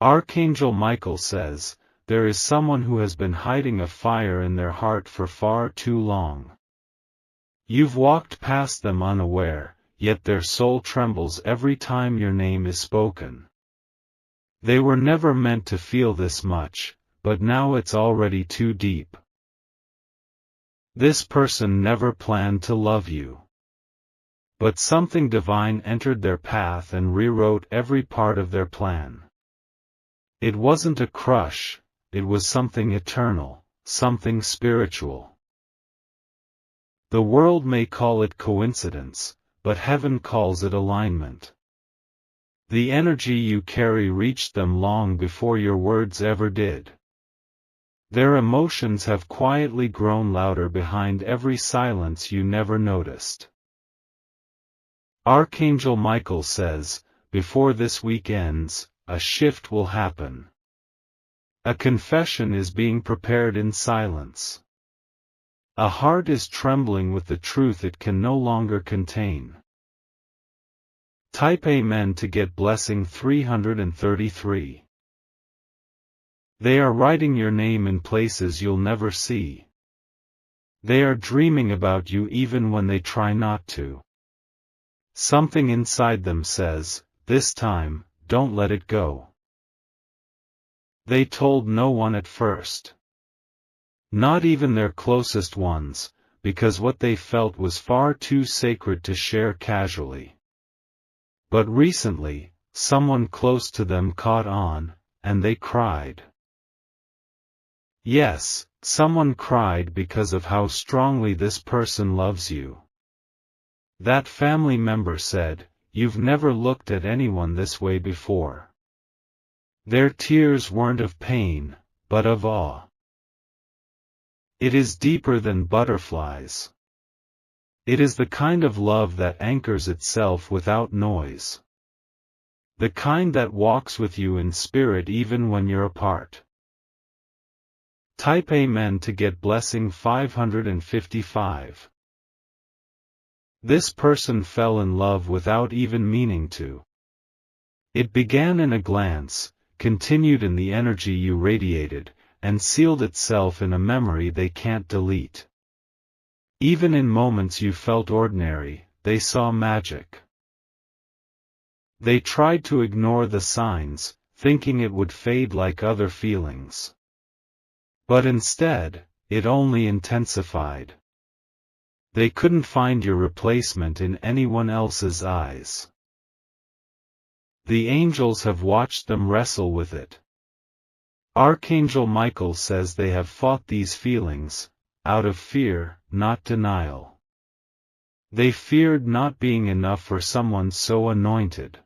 Archangel Michael says, there is someone who has been hiding a fire in their heart for far too long. You've walked past them unaware, yet their soul trembles every time your name is spoken. They were never meant to feel this much, but now it's already too deep. This person never planned to love you. But something divine entered their path and rewrote every part of their plan. It wasn't a crush, it was something eternal, something spiritual. The world may call it coincidence, but heaven calls it alignment. The energy you carry reached them long before your words ever did. Their emotions have quietly grown louder behind every silence you never noticed. Archangel Michael says, before this week ends, a shift will happen. A confession is being prepared in silence. A heart is trembling with the truth it can no longer contain. Type Amen to get blessing 333. They are writing your name in places you'll never see. They are dreaming about you even when they try not to. Something inside them says, this time, don't let it go. They told no one at first. Not even their closest ones, because what they felt was far too sacred to share casually. But recently, someone close to them caught on, and they cried. Yes, someone cried because of how strongly this person loves you. That family member said, you've never looked at anyone this way before. Their tears weren't of pain, but of awe. It is deeper than butterflies. It is the kind of love that anchors itself without noise. The kind that walks with you in spirit even when you're apart. Type Amen to get blessing 555. This person fell in love without even meaning to. It began in a glance, continued in the energy you radiated, and sealed itself in a memory they can't delete. Even in moments you felt ordinary, they saw magic. They tried to ignore the signs, thinking it would fade like other feelings. But instead, it only intensified. They couldn't find your replacement in anyone else's eyes. The angels have watched them wrestle with it. Archangel Michael says they have fought these feelings, out of fear, not denial. They feared not being enough for someone so anointed.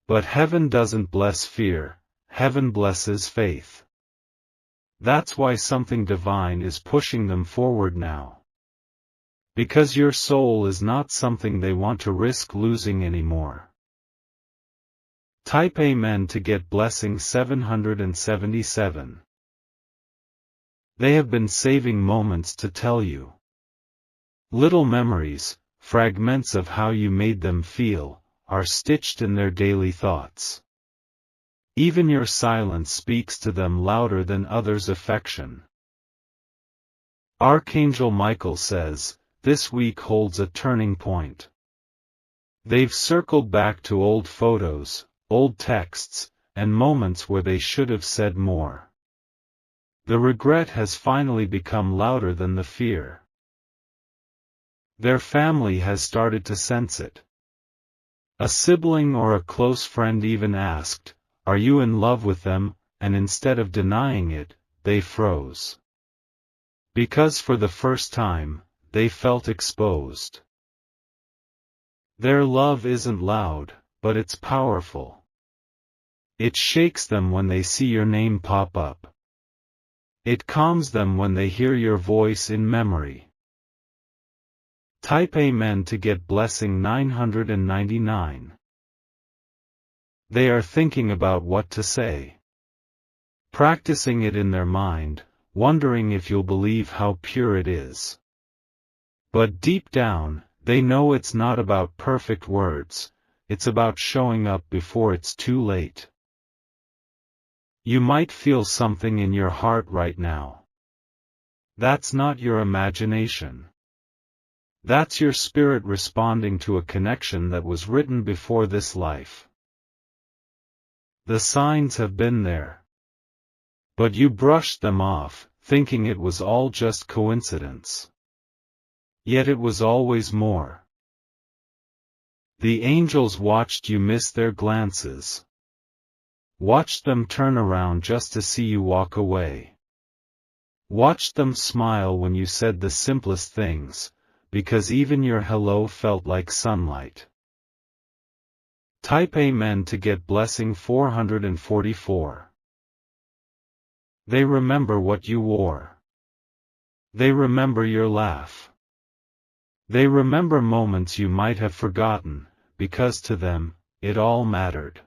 But heaven doesn't bless fear, heaven blesses faith. That's why something divine is pushing them forward now. Because your soul is not something they want to risk losing anymore. Type Amen to get blessing 777. They have been saving moments to tell you. Little memories, fragments of how you made them feel, are stitched in their daily thoughts. Even your silence speaks to them louder than others' affection. Archangel Michael says, this week holds a turning point. They've circled back to old photos, old texts, and moments where they should have said more. The regret has finally become louder than the fear. Their family has started to sense it. A sibling or a close friend even asked, are you in love with them? And instead of denying it, they froze. Because for the first time, they felt exposed. Their love isn't loud, but it's powerful. It shakes them when they see your name pop up. It calms them when they hear your voice in memory. Type Amen to get blessing 999. They are thinking about what to say. Practicing it in their mind, wondering if you'll believe how pure it is. But deep down, they know it's not about perfect words, it's about showing up before it's too late. You might feel something in your heart right now. That's not your imagination. That's your spirit responding to a connection that was written before this life. The signs have been there. But you brushed them off, thinking it was all just coincidence. Yet it was always more. The angels watched you miss their glances. Watched them turn around just to see you walk away. Watched them smile when you said the simplest things, because even your hello felt like sunlight. Type Amen to get blessing 444. They remember what you wore. They remember your laugh. They remember moments you might have forgotten, because to them, it all mattered.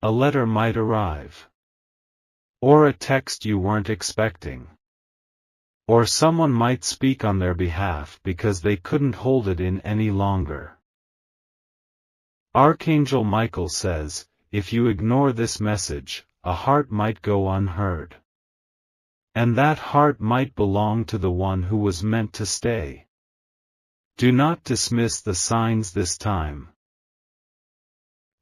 A letter might arrive. Or a text you weren't expecting. Or someone might speak on their behalf because they couldn't hold it in any longer. Archangel Michael says, if you ignore this message, a heart might go unheard. And that heart might belong to the one who was meant to stay. Do not dismiss the signs this time.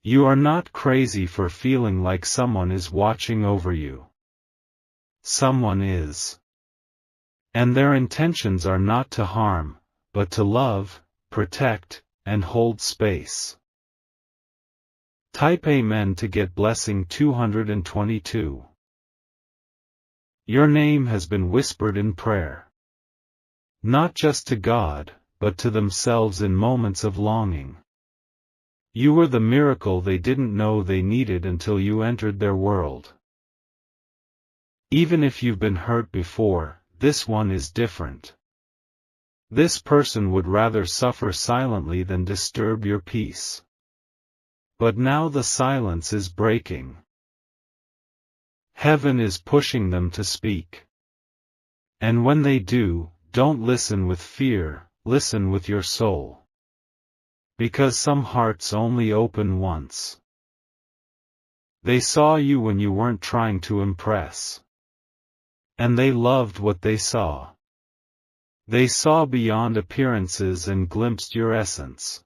You are not crazy for feeling like someone is watching over you. Someone is. And their intentions are not to harm, but to love, protect, and hold space. Type Amen to get blessing 222. Your name has been whispered in prayer. Not just to God, but to themselves in moments of longing. You were the miracle they didn't know they needed until you entered their world. Even if you've been hurt before, this one is different. This person would rather suffer silently than disturb your peace. But now the silence is breaking. Heaven is pushing them to speak. And when they do, don't listen with fear, listen with your soul. Because some hearts only open once. They saw you when you weren't trying to impress. And they loved what they saw. They saw beyond appearances and glimpsed your essence.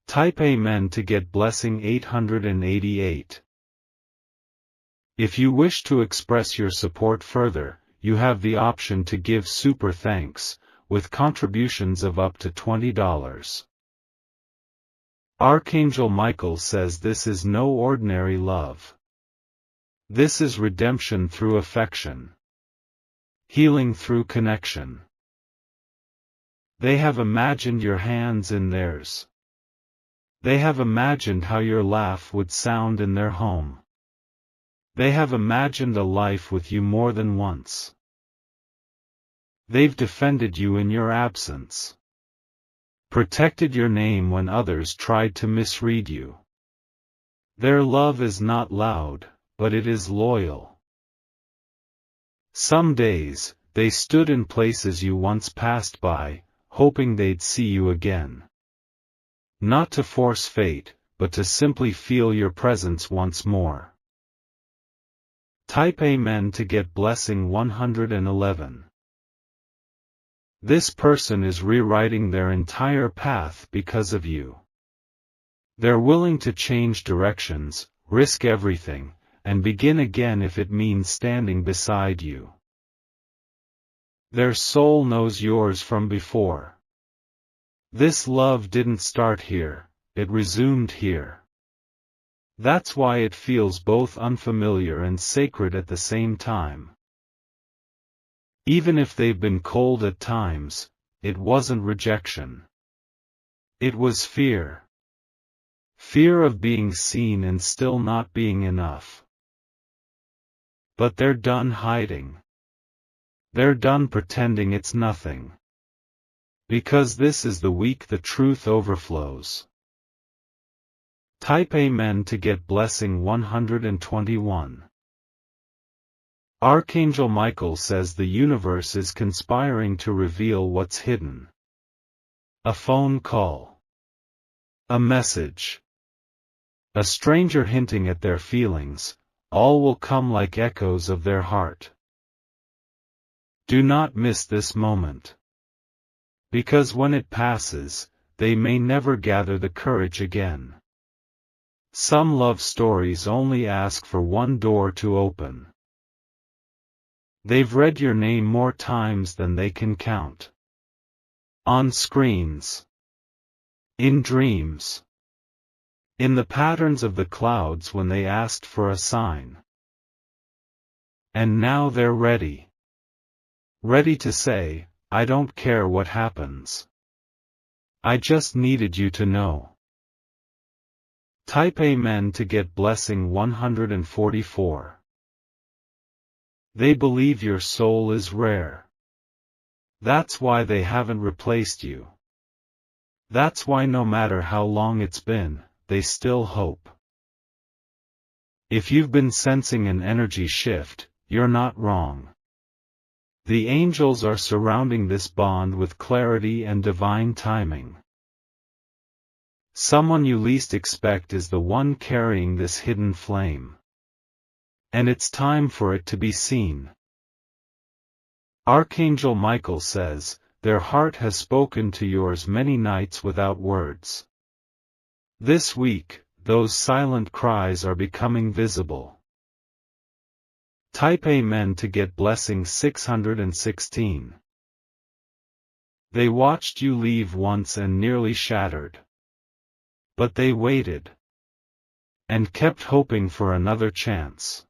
Type Amen to get blessing 888. If you wish to express your support further, you have the option to give super thanks, with contributions of up to $20. Archangel Michael says this is no ordinary love. This is redemption through affection. Healing through connection. They have imagined your hands in theirs. They have imagined how your laugh would sound in their home. They have imagined a life with you more than once. They've defended you in your absence. Protected your name when others tried to misread you. Their love is not loud, but it is loyal. Some days, they stood in places you once passed by, hoping they'd see you again. Not to force fate, but to simply feel your presence once more. Type Amen to get blessing 111. This person is rewriting their entire path because of you. They're willing to change directions, risk everything, and begin again if it means standing beside you. Their soul knows yours from before. This love didn't start here, it resumed here. That's why it feels both unfamiliar and sacred at the same time. Even if they've been cold at times, it wasn't rejection. It was fear. Fear of being seen and still not being enough. But they're done hiding. They're done pretending it's nothing. Because this is the week the truth overflows. Type Amen to get blessing 121. Archangel Michael says the universe is conspiring to reveal what's hidden. A phone call. A message. A stranger hinting at their feelings, all will come like echoes of their heart. Do not miss this moment. Because when it passes, they may never gather the courage again. Some love stories only ask for one door to open. They've read your name more times than they can count. On screens. In dreams. In the patterns of the clouds when they asked for a sign. And now they're ready. Ready to say, I don't care what happens. I just needed you to know. Type Amen to get blessing 144. They believe your soul is rare. That's why they haven't replaced you. That's why no matter how long it's been, they still hope. If you've been sensing an energy shift, you're not wrong. The angels are surrounding this bond with clarity and divine timing. Someone you least expect is the one carrying this hidden flame. And it's time for it to be seen. Archangel Michael says, their heart has spoken to yours many nights without words. This week, those silent cries are becoming visible. Type Amen to get blessing 616. They watched you leave once and nearly shattered. But they waited. And kept hoping for another chance.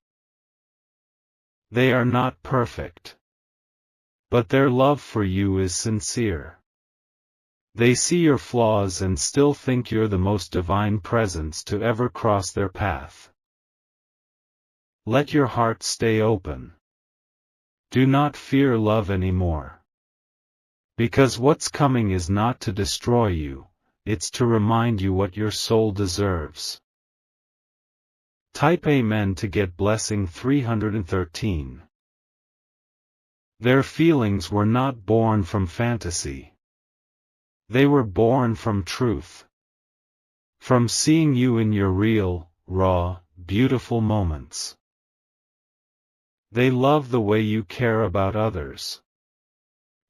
They are not perfect. But their love for you is sincere. They see your flaws and still think you're the most divine presence to ever cross their path. Let your heart stay open. Do not fear love anymore. Because what's coming is not to destroy you, it's to remind you what your soul deserves. Type Amen to get blessing 313. Their feelings were not born from fantasy. They were born from truth. From seeing you in your real, raw, beautiful moments. They love the way you care about others.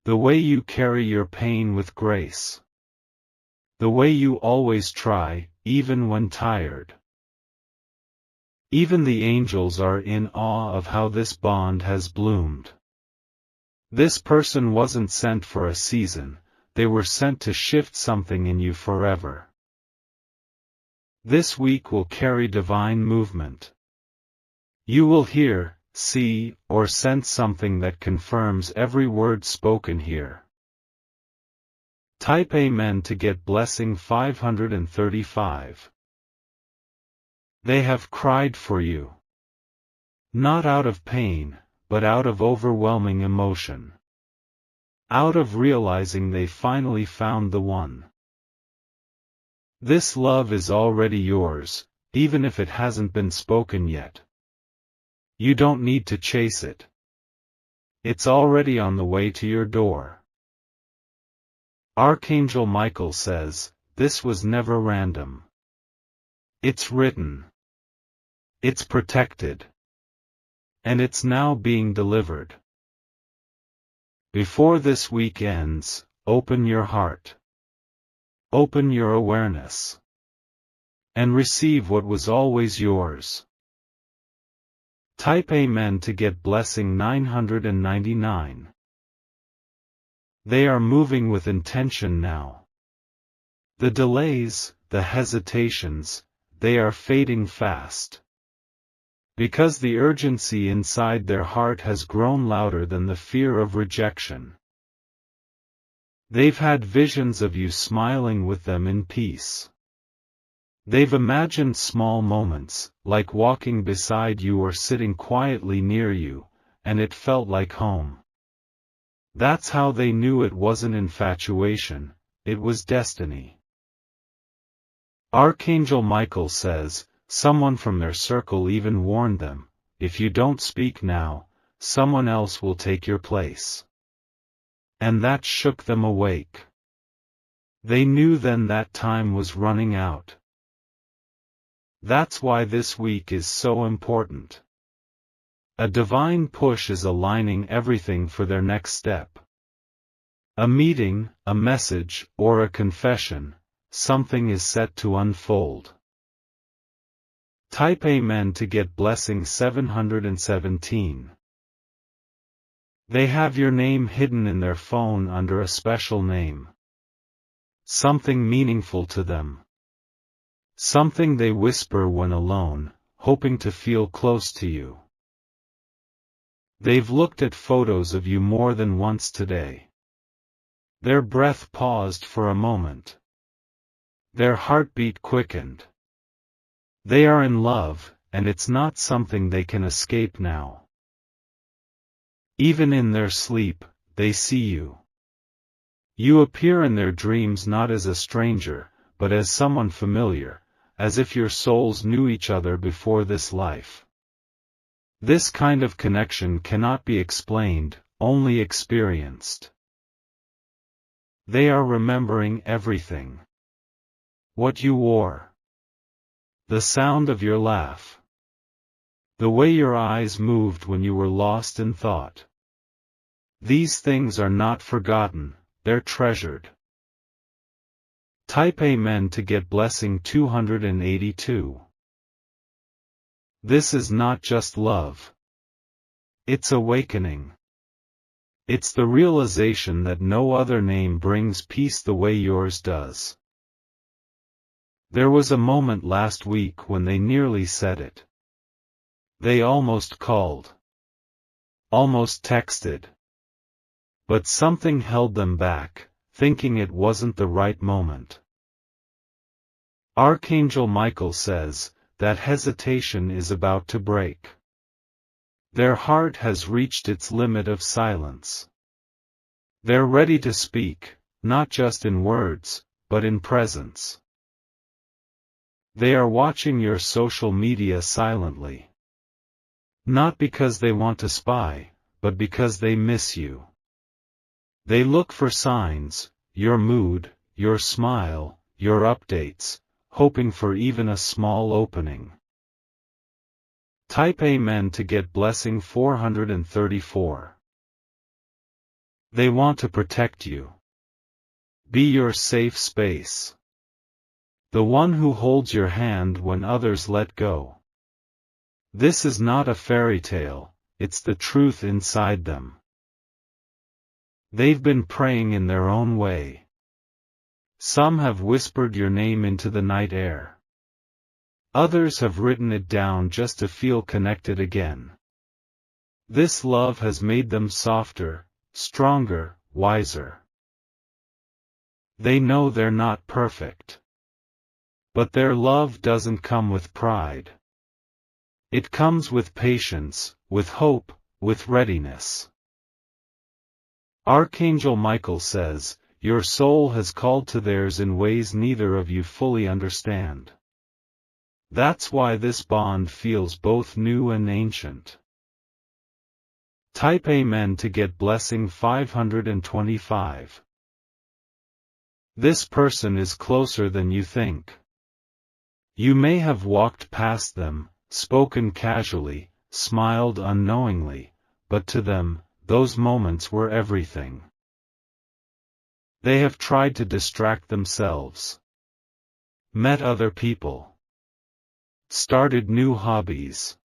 The way you carry your pain with grace. The way you always try, even when tired. Even the angels are in awe of how this bond has bloomed. This person wasn't sent for a season, they were sent to shift something in you forever. This week will carry divine movement. You will hear, see, or sense something that confirms every word spoken here. Type Amen to get blessing 535. They have cried for you. Not out of pain, but out of overwhelming emotion. Out of realizing they finally found the one. This love is already yours, even if it hasn't been spoken yet. You don't need to chase it. It's already on the way to your door. Archangel Michael says, this was never random. It's written. It's protected. And it's now being delivered. Before this week ends, open your heart. Open your awareness. And receive what was always yours. Type Amen to get blessing 999. They are moving with intention now. The delays, the hesitations, they are fading fast. Because the urgency inside their heart has grown louder than the fear of rejection. They've had visions of you smiling with them in peace. They've imagined small moments, like walking beside you or sitting quietly near you, and it felt like home. That's how they knew it wasn't infatuation, it was destiny. Archangel Michael says, someone from their circle even warned them, if you don't speak now, someone else will take your place. And that shook them awake. They knew then that time was running out. That's why this week is so important. A divine push is aligning everything for their next step. A meeting, a message, or a confession, something is set to unfold. Type Amen to get blessing 717. They have your name hidden in their phone under a special name. Something meaningful to them. Something they whisper when alone, hoping to feel close to you. They've looked at photos of you more than once today. Their breath paused for a moment. Their heartbeat quickened. They are in love, and it's not something they can escape now. Even in their sleep, they see you. You appear in their dreams not as a stranger, but as someone familiar, as if your souls knew each other before this life. This kind of connection cannot be explained, only experienced. They are remembering everything. What you wore. The sound of your laugh. The way your eyes moved when you were lost in thought. These things are not forgotten, they're treasured. Type Amen to get blessing 282. This is not just love. It's awakening. It's the realization that no other name brings peace the way yours does. There was a moment last week when they nearly said it. They almost called. Almost texted. But something held them back, thinking it wasn't the right moment. Archangel Michael says that hesitation is about to break. Their heart has reached its limit of silence. They're ready to speak, not just in words, but in presence. They are watching your social media silently. Not because they want to spy, but because they miss you. They look for signs, your mood, your smile, your updates, hoping for even a small opening. Type Amen to get blessing 434. They want to protect you. Be your safe space. The one who holds your hand when others let go. This is not a fairy tale, it's the truth inside them. They've been praying in their own way. Some have whispered your name into the night air. Others have written it down just to feel connected again. This love has made them softer, stronger, wiser. They know they're not perfect. But their love doesn't come with pride. It comes with patience, with hope, with readiness. Archangel Michael says, your soul has called to theirs in ways neither of you fully understand. That's why this bond feels both new and ancient. Type Amen to get blessing 525. This person is closer than you think. You may have walked past them, spoken casually, smiled unknowingly, but to them, those moments were everything. They have tried to distract themselves. Met other people. Started new hobbies.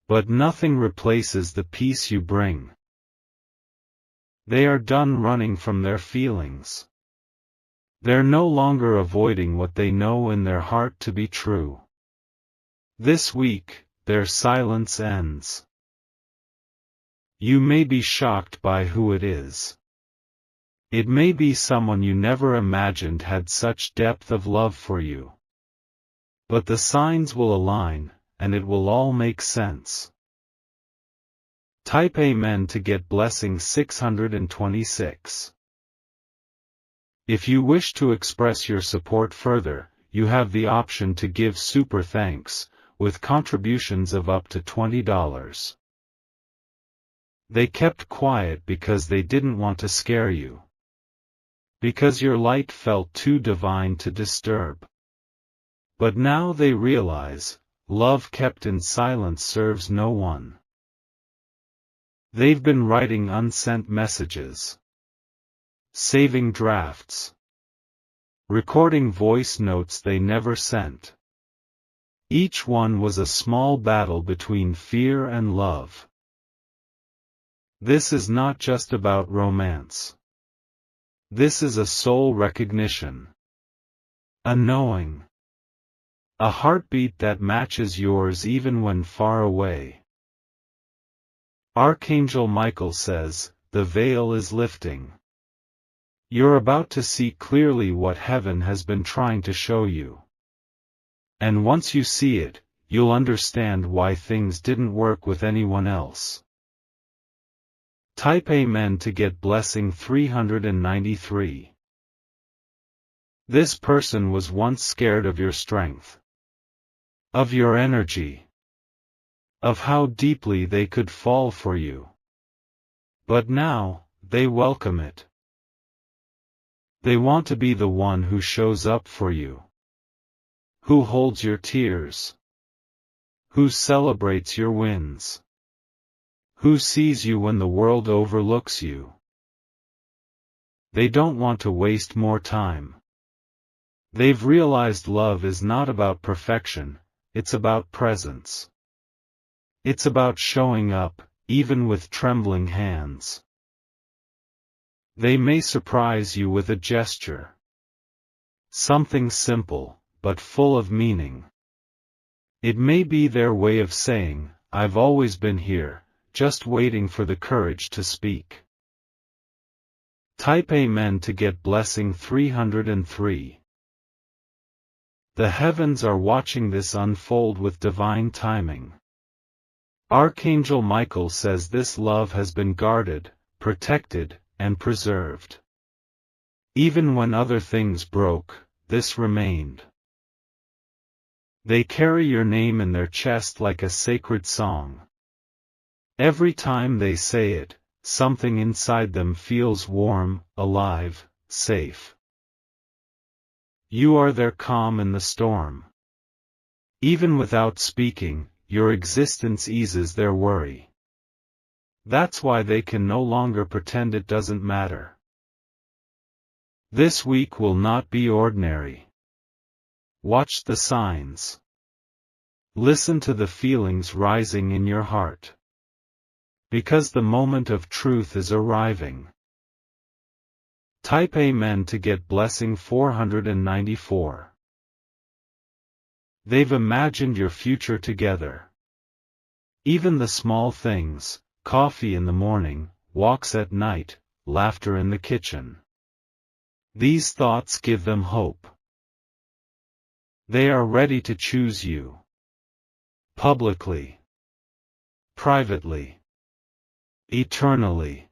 But nothing replaces the peace you bring. They are done running from their feelings. They're no longer avoiding what they know in their heart to be true. This week, their silence ends. You may be shocked by who it is. It may be someone you never imagined had such depth of love for you. But the signs will align, and it will all make sense. Type Amen to get blessing 626. If you wish to express your support further, you have the option to give super thanks, with contributions of up to $20. They kept quiet because they didn't want to scare you. Because your light felt too divine to disturb. But now they realize, love kept in silence serves no one. They've been writing unsent messages, saving drafts, recording voice notes they never sent. Each one was a small battle between fear and love. This is not just about romance. This is a soul recognition. A knowing. A heartbeat that matches yours even when far away. Archangel Michael says, the veil is lifting. You're about to see clearly what heaven has been trying to show you. And once you see it, you'll understand why things didn't work with anyone else. Type Amen to get blessing 393. This person was once scared of your strength, of your energy, of how deeply they could fall for you. But now, they welcome it. They want to be the one who shows up for you, who holds your tears, who celebrates your wins, who sees you when the world overlooks you. They don't want to waste more time. They've realized love is not about perfection, it's about presence. It's about showing up, even with trembling hands. They may surprise you with a gesture. Something simple, but full of meaning. It may be their way of saying, I've always been here, just waiting for the courage to speak. Type Amen to get blessing 303. The heavens are watching this unfold with divine timing. Archangel Michael says this love has been guarded, protected, and preserved. Even when other things broke, this remained. They carry your name in their chest like a sacred song. Every time they say it, something inside them feels warm, alive, safe. You are their calm in the storm. Even without speaking, your existence eases their worry. That's why they can no longer pretend it doesn't matter. This week will not be ordinary. Watch the signs. Listen to the feelings rising in your heart. Because the moment of truth is arriving. Type Amen to get blessing 494. They've imagined your future together. Even the small things, coffee in the morning, walks at night, laughter in the kitchen. These thoughts give them hope. They are ready to choose you. Publicly. Privately. Eternally.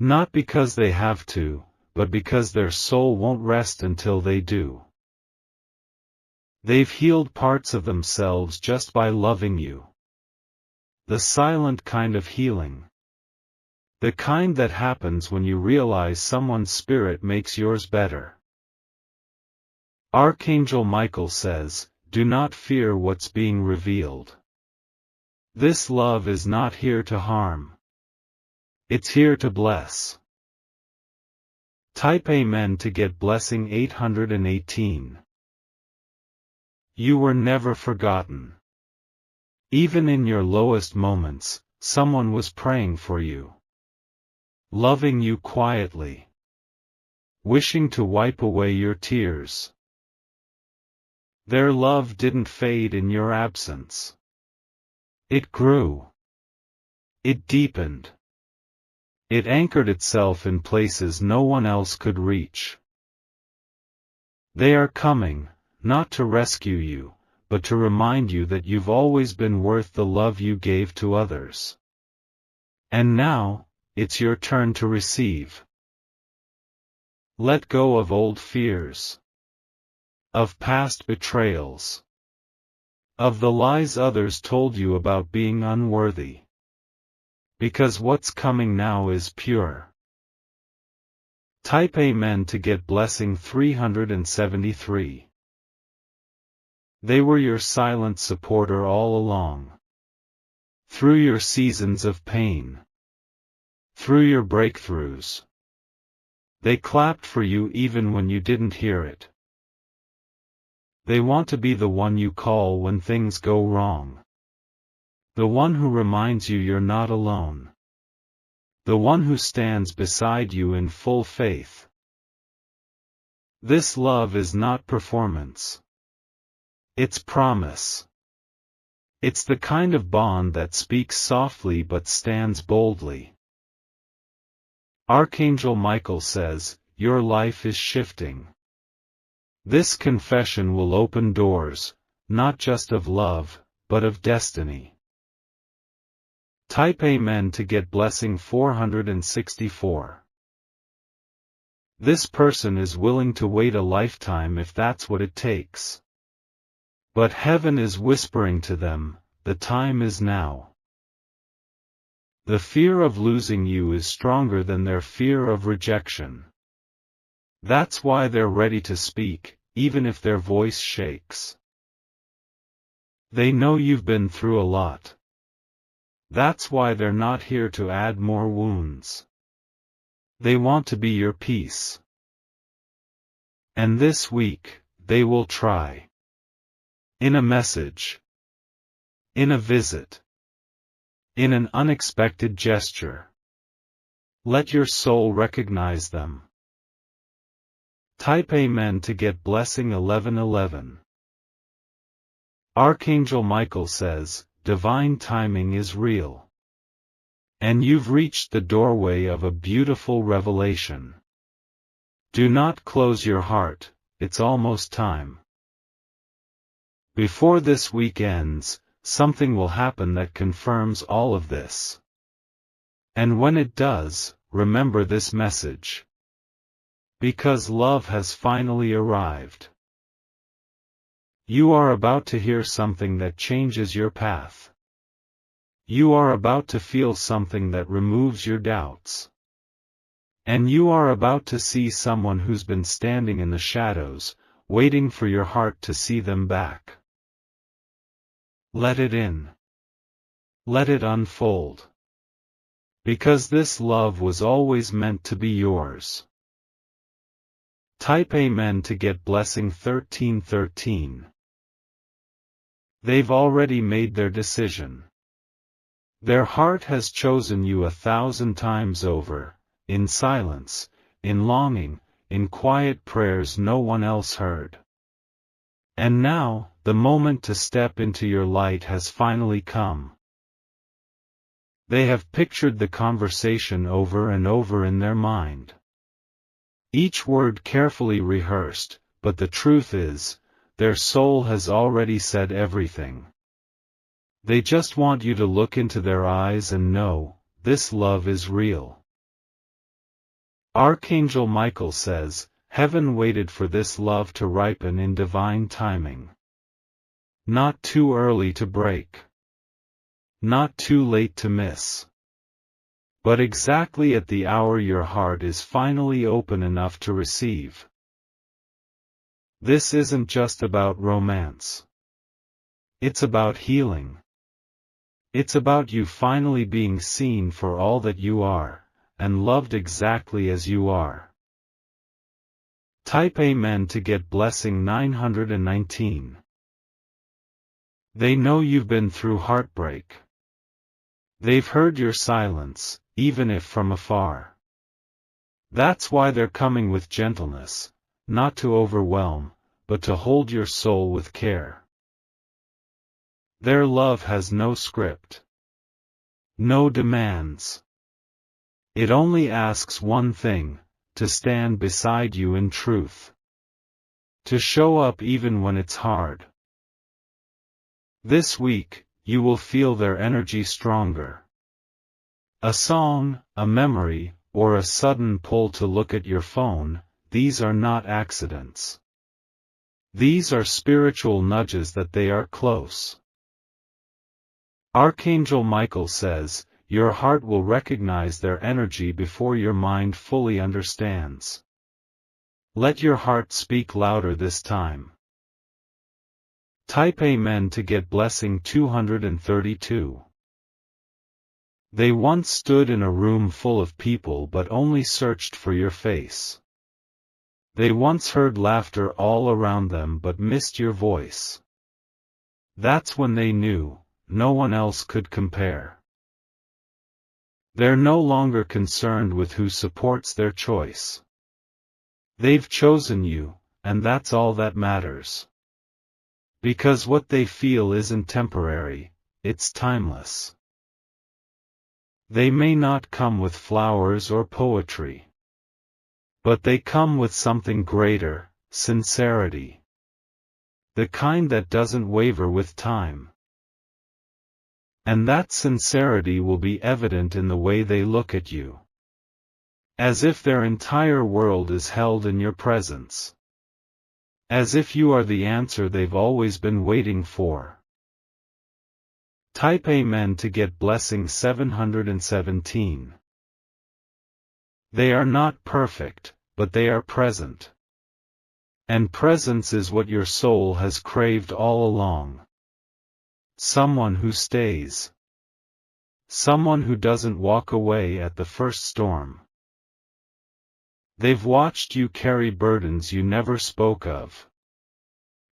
Not because they have to, but because their soul won't rest until they do. They've healed parts of themselves just by loving you. The silent kind of healing. The kind that happens when you realize someone's spirit makes yours better. Archangel Michael says, do not fear what's being revealed. This love is not here to harm. It's here to bless. Type Amen to get blessing 818. You were never forgotten. Even in your lowest moments, someone was praying for you. Loving you quietly. Wishing to wipe away your tears. Their love didn't fade in your absence. It grew. It deepened. It anchored itself in places no one else could reach. They are coming, not to rescue you, but to remind you that you've always been worth the love you gave to others. And now, it's your turn to receive. Let go of old fears. Of past betrayals. Of the lies others told you about being unworthy. Because what's coming now is pure. Type Amen to get blessing 373. They were your silent supporter all along. Through your seasons of pain. Through your breakthroughs. They clapped for you even when you didn't hear it. They want to be the one you call when things go wrong. The one who reminds you you're not alone. The one who stands beside you in full faith. This love is not performance. It's promise. It's the kind of bond that speaks softly but stands boldly. Archangel Michael says, your life is shifting. This confession will open doors, not just of love, but of destiny. Type Amen to get blessing 464. This person is willing to wait a lifetime if that's what it takes. But heaven is whispering to them, the time is now. The fear of losing you is stronger than their fear of rejection. That's why they're ready to speak, even if their voice shakes. They know you've been through a lot. That's why they're not here to add more wounds. They want to be your peace. And this week, they will try. In a message. In a visit. In an unexpected gesture. Let your soul recognize them. Type Amen to get blessing 1111. Archangel Michael says, divine timing is real. And you've reached the doorway of a beautiful revelation. Do not close your heart, it's almost time. Before this week ends, something will happen that confirms all of this. And when it does, remember this message. Because love has finally arrived. You are about to hear something that changes your path. You are about to feel something that removes your doubts. And you are about to see someone who's been standing in the shadows, waiting for your heart to see them back. Let it in. Let it unfold. Because this love was always meant to be yours. Type Amen to get blessing 1313. They've already made their decision. Their heart has chosen you 1,000 times over, in silence, in longing, in quiet prayers no one else heard. And now, the moment to step into your light has finally come. They have pictured the conversation over and over in their mind. Each word carefully rehearsed, but the truth is, their soul has already said everything. They just want you to look into their eyes and know, this love is real. Archangel Michael says, heaven waited for this love to ripen in divine timing. Not too early to break. Not too late to miss. But exactly at the hour your heart is finally open enough to receive. This isn't just about romance. It's about healing. It's about you finally being seen for all that you are, and loved exactly as you are. Type Amen to get blessing 919. They know you've been through heartbreak. They've heard your silence, even if from afar. That's why they're coming with gentleness, not to overwhelm, but to hold your soul with care. Their love has no script. No demands. It only asks one thing, to stand beside you in truth. To show up even when it's hard. This week, you will feel their energy stronger. A song, a memory, or a sudden pull to look at your phone, these are not accidents. These are spiritual nudges that they are close. Archangel Michael says, your heart will recognize their energy before your mind fully understands. Let your heart speak louder this time. Type Amen to get blessing 232. They once stood in a room full of people but only searched for your face. They once heard laughter all around them but missed your voice. That's when they knew, no one else could compare. They're no longer concerned with who supports their choice. They've chosen you, and that's all that matters. Because what they feel isn't temporary, it's timeless. They may not come with flowers or poetry. But they come with something greater, sincerity. The kind that doesn't waver with time. And that sincerity will be evident in the way they look at you. As if their entire world is held in your presence. As if you are the answer they've always been waiting for. Type Amen to get blessing 717. They are not perfect, but they are present. And presence is what your soul has craved all along. Someone who stays. Someone who doesn't walk away at the first storm. They've watched you carry burdens you never spoke of.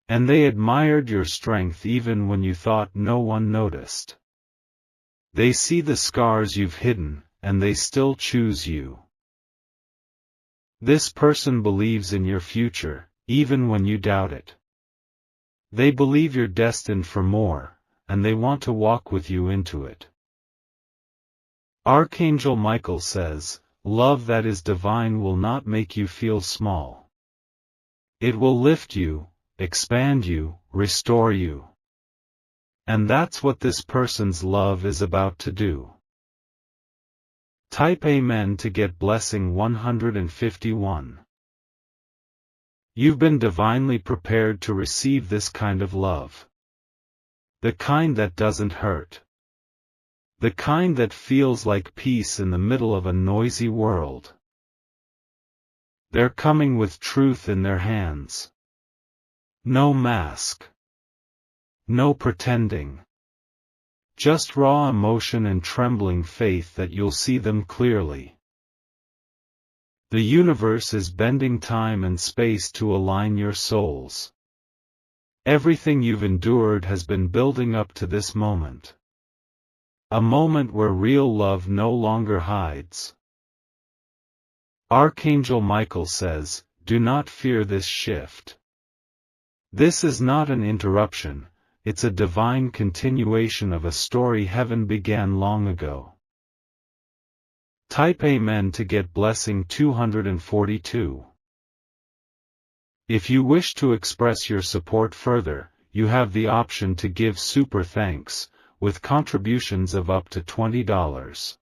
And they admired your strength even when you thought no one noticed. They see the scars you've hidden, and they still choose you. This person believes in your future, even when you doubt it. They believe you're destined for more, and they want to walk with you into it. Archangel Michael says, love that is divine will not make you feel small. It will lift you, expand you, restore you. And that's what this person's love is about to do. Type Amen to get blessing 151. You've been divinely prepared to receive this kind of love. The kind that doesn't hurt. The kind that feels like peace in the middle of a noisy world. They're coming with truth in their hands. No mask. No pretending. Just raw emotion and trembling faith that you'll see them clearly. The universe is bending time and space to align your souls. Everything you've endured has been building up to this moment. A moment where real love no longer hides. Archangel Michael says, do not fear this shift. This is not an interruption, it's a divine continuation of a story heaven began long ago. Type Amen to get blessing 242. If you wish to express your support further, you have the option to give super thanks, with contributions of up to $20.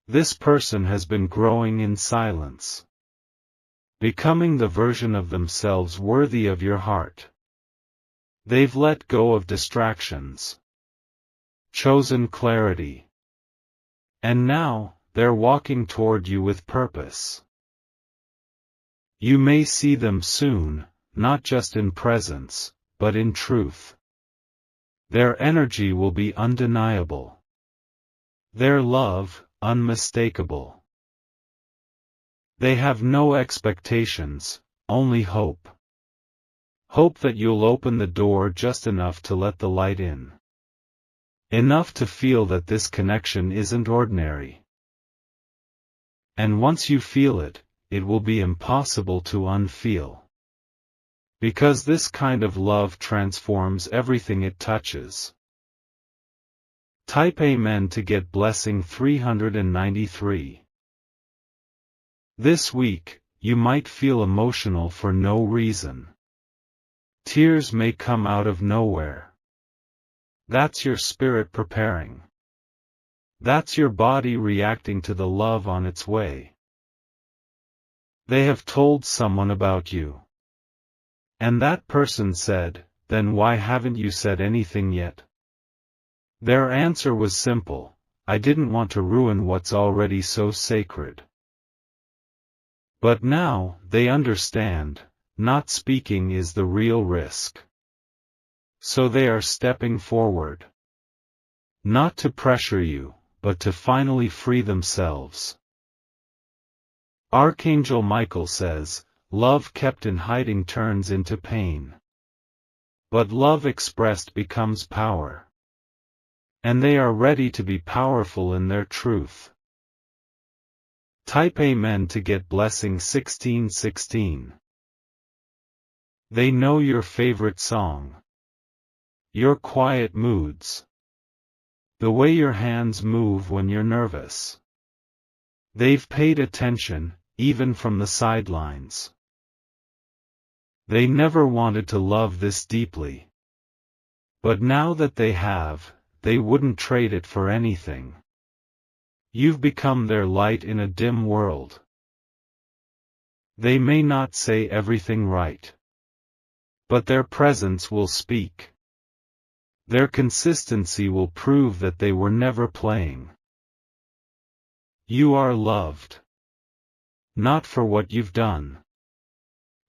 This person has been growing in silence. Becoming the version of themselves worthy of your heart. They've let go of distractions. Chosen clarity. And now, they're walking toward you with purpose. You may see them soon, not just in presence, but in truth. Their energy will be undeniable. Their love, unmistakable. They have no expectations, only hope. Hope that you'll open the door just enough to let the light in. Enough to feel that this connection isn't ordinary. And once you feel it, it will be impossible to unfeel. Because this kind of love transforms everything it touches. Type Amen to get blessing 393. This week, you might feel emotional for no reason. Tears may come out of nowhere. That's your spirit preparing. That's your body reacting to the love on its way. They have told someone about you. And that person said, then why haven't you said anything yet? Their answer was simple, I didn't want to ruin what's already so sacred. But now, they understand, not speaking is the real risk. So they are stepping forward. Not to pressure you, but to finally free themselves. Archangel Michael says, love kept in hiding turns into pain. But love expressed becomes power. And they are ready to be powerful in their truth. Type Amen to get blessing 1616. They know your favorite song. Your quiet moods. The way your hands move when you're nervous. They've paid attention, even from the sidelines. They never wanted to love this deeply. But now that they have, they wouldn't trade it for anything. You've become their light in a dim world. They may not say everything right. But their presence will speak. Their consistency will prove that they were never playing. You are loved. Not for what you've done.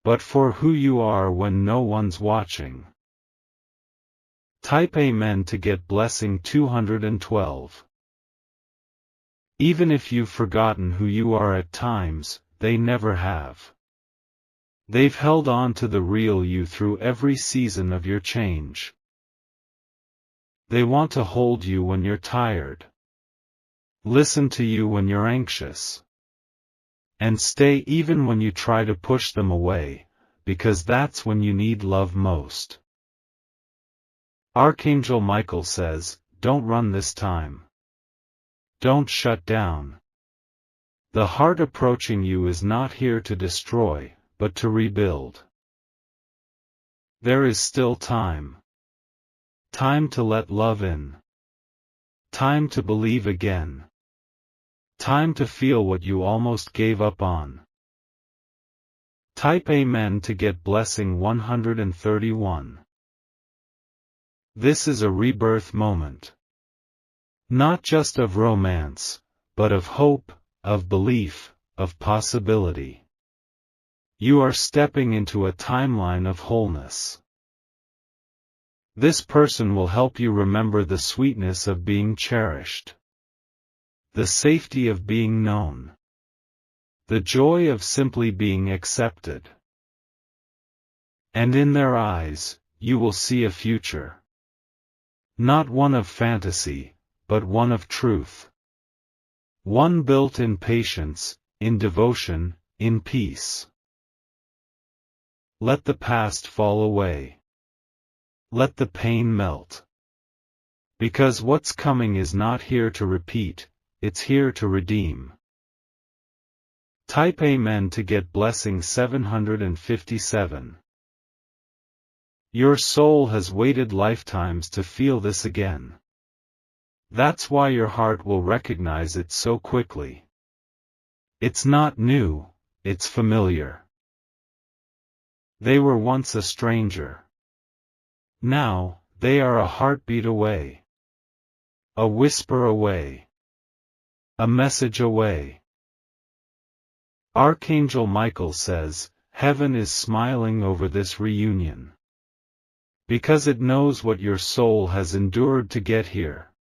But for who you are when no one's watching. Type Amen to get blessing 212. Even if you've forgotten who you are at times, they never have. They've held on to the real you through every season of your change. They want to hold you when you're tired. Listen to you when you're anxious. And stay even when you try to push them away, because that's when you need love most. Archangel Michael says, don't run this time. Don't shut down. The heart approaching you is not here to destroy, but to rebuild. There is still time. Time to let love in. Time to believe again. Time to feel what you almost gave up on. Type Amen to get blessing 131. This is a rebirth moment. Not just of romance, but of hope, of belief, of possibility. You are stepping into a timeline of wholeness. This person will help you remember the sweetness of being cherished. The safety of being known. The joy of simply being accepted. And in their eyes, you will see a future. Not one of fantasy, but one of truth. One built in patience, in devotion, in peace. Let the past fall away. Let the pain melt. Because what's coming is not here to repeat, it's here to redeem. Type Amen to get blessing 757. Your soul has waited lifetimes to feel this again. That's why your heart will recognize it so quickly. It's not new, it's familiar. They were once a stranger. Now, they are a heartbeat away. A whisper away. A message away. Archangel Michael says, heaven is smiling over this reunion. Because it knows what your soul has endured to get here.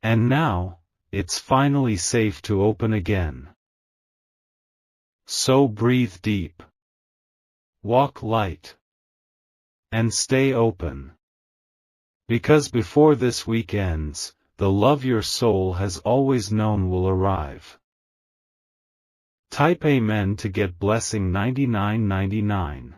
And now, it's finally safe to open again. So breathe deep. Walk light. And stay open. Because before this week ends, the love your soul has always known will arrive. Type Amen to get blessing 9999.